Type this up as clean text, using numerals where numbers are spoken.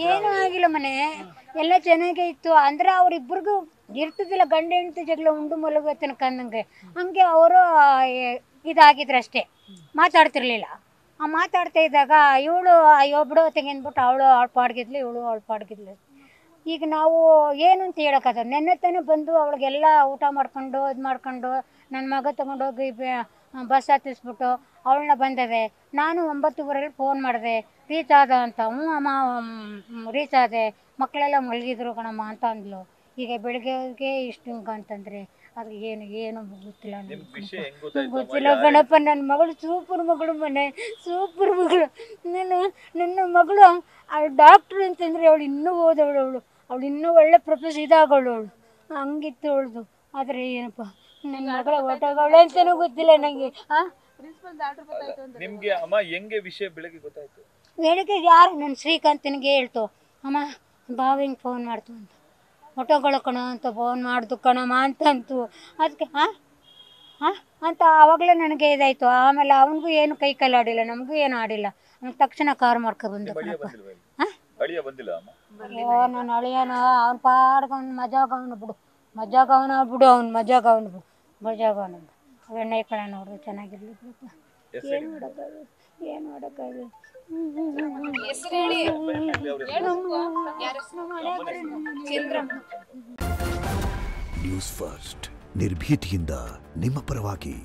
ಏನೂ ಆಗಿಲ್ಲ ಮನೆ ಎಲ್ಲ ಚೆನ್ನಾಗೇ ಇತ್ತು. ಅಂದರೆ ಅವರಿಬ್ಬರಿಗೂ ಇರ್ತದಿಲ್ಲ, ಗಂಡ ಹೆಂಡತಿ ಜಗಳ ಉಂಡು ಮಲಗೋ ತನಕ ಅನ್ನಂಗೆ. ಹಂಗೆ ಅವರು ಇದಾಗಿದ್ರು ಅಷ್ಟೇ, ಮಾತಾಡ್ತಿರ್ಲಿಲ್ಲ. ಆ ಮಾತಾಡ್ತಾ ಇದ್ದಾಗ ಇವಳು ಅಯ್ಯೋ ಬಿಡೋ ತೆಗೆಂದ್ಬಿಟ್ಟು ಅವಳು ಪಾಡ್ಗಿದ್ಲು, ಇವಳು ಪಾಡ್ಗಿದ್ಲು. ಈಗ ನಾವು ಏನು ಅಂತ ಹೇಳೋಕ್ಕದ, ನೆನ್ನೆ ತಾನೇ ಬಂದು ಅವಳಿಗೆಲ್ಲ ಊಟ ಮಾಡ್ಕೊಂಡು ಇದು ಮಾಡ್ಕೊಂಡು ನನ್ನ ಮಗ ತೊಗೊಂಡೋಗಿ ಬಸ್ ಹತ್ತಿಸ್ಬಿಟ್ಟು ಅವಳನ್ನ ಬಂದದೆ. ನಾನು 9:15 ಫೋನ್ ಮಾಡಿದೆ, ರೀಚ್ ಆದ ಅಂತ. ಹ್ಞೂ ಅಮ್ಮ ರೀಚ್ ಆದೆ, ಮಕ್ಕಳೆಲ್ಲ ಮಲಗಿದ್ರು ಕಣಮ್ಮ ಅಂತ ಅಂದ್ಲು. ಈಗ ಬೆಳಗ್ಗೆ ಇಷ್ಟು ಅಂತಂದರೆ ಅದು ಏನು ಗೊತ್ತಿಲ್ಲ ನನಗೆ, ಗೊತ್ತಿಲ್ಲ ಗಣಪ. ನನ್ನ ಮಗಳು ಸೂಪರ್ ಮಗಳು ಮನೆ, ಸೂಪರ್ ಮಗಳು. ನನ್ನ ಮಗಳು ಅವಳು ಡಾಕ್ಟ್ರು ಅಂತಂದರೆ ಅವಳು ಇನ್ನೂ ಓದವಳು, ಅವಳು ಇನ್ನೂ ಒಳ್ಳೆ ಪ್ರೊಫೆಸ್ ಇದಾಗೋಳು, ಅವಳು ಹಂಗಿತ್ತು ಅವಳದು. ಆದರೆ ಏನಪ್ಪ ನನ್ನ ಮಗಳ ಒಟ್ಟಾಗವಳೆ ಅಂತಲೂ ಗೊತ್ತಿಲ್ಲ ನನಗೆ. ನಿಮ್ಗೆ ಅಮ್ಮ ಹೆಂಗೆ ವಿಷಯ ಬೆಳಗ್ಗೆ ಗೊತ್ತಾಯ್ತು? ಬೆಳಗ್ಗೆ ಯಾರು ನನ್ನ ಶ್ರೀಕಾಂತನಿಗೆ ಹೇಳ್ತು, ಅಮ್ಮ ಬಾವಿಂಗೆ ಫೋನ್ ಮಾಡ್ತು ಅಂತ, ಹೊಟ್ಟೋಗಳು ಕಣ ಅಂತ ಫೋನ್ ಮಾಡ್ದು ಕಣಮ್ಮ ಅಂತಂತು. ಅದಕ್ಕೆ ಅಂತ ಆವಾಗಲೇ ನನಗೆ ಇದಾಯಿತು. ಆಮೇಲೆ ಅವನಿಗೂ ಏನು ಕೈ ಕಾಲು ಆಡಿಲ್ಲ, ನಮಗೂ ಏನು ಆಡಿಲ್ಲ. ಅವ್ನಿಗೆ ತಕ್ಷಣ ಕಾರ್ ಮಾಡ್ಕೊಬಂದು ಕಣಪ್ಪ. ಅಯ್ಯೋ ನಾನು ಅಳಿಯನ ಅವ್ನ ಪಾಡ್ಗೆ ಅವ್ನು ಮಜಾಗವನು ಬಿಡು, ಮಜಾಗವನ ಬಿಡು, ಅವ್ನು ಮಜಾಗವನು ಬಿಡು, ಮಜಾಗವನು ಎಣ್ಣೆ ಕಣ ನೋಡ್ರಿ ಚೆನ್ನಾಗಿರ್ಲಿ ಬಿಡಪ್ಪ. ಏನು ಮಾಡೋಕ್ಕಾಗಲ್ಲ, ಏನು ಮಾಡೋಕ್ಕಾಗಲ್ಲ. ನ್ಯೂಸ್ ಫಸ್ಟ್ ನಿರ್ಭೀತಿಯಿಂದ ನಿಮ್ಮ ಪರವಾಗಿ.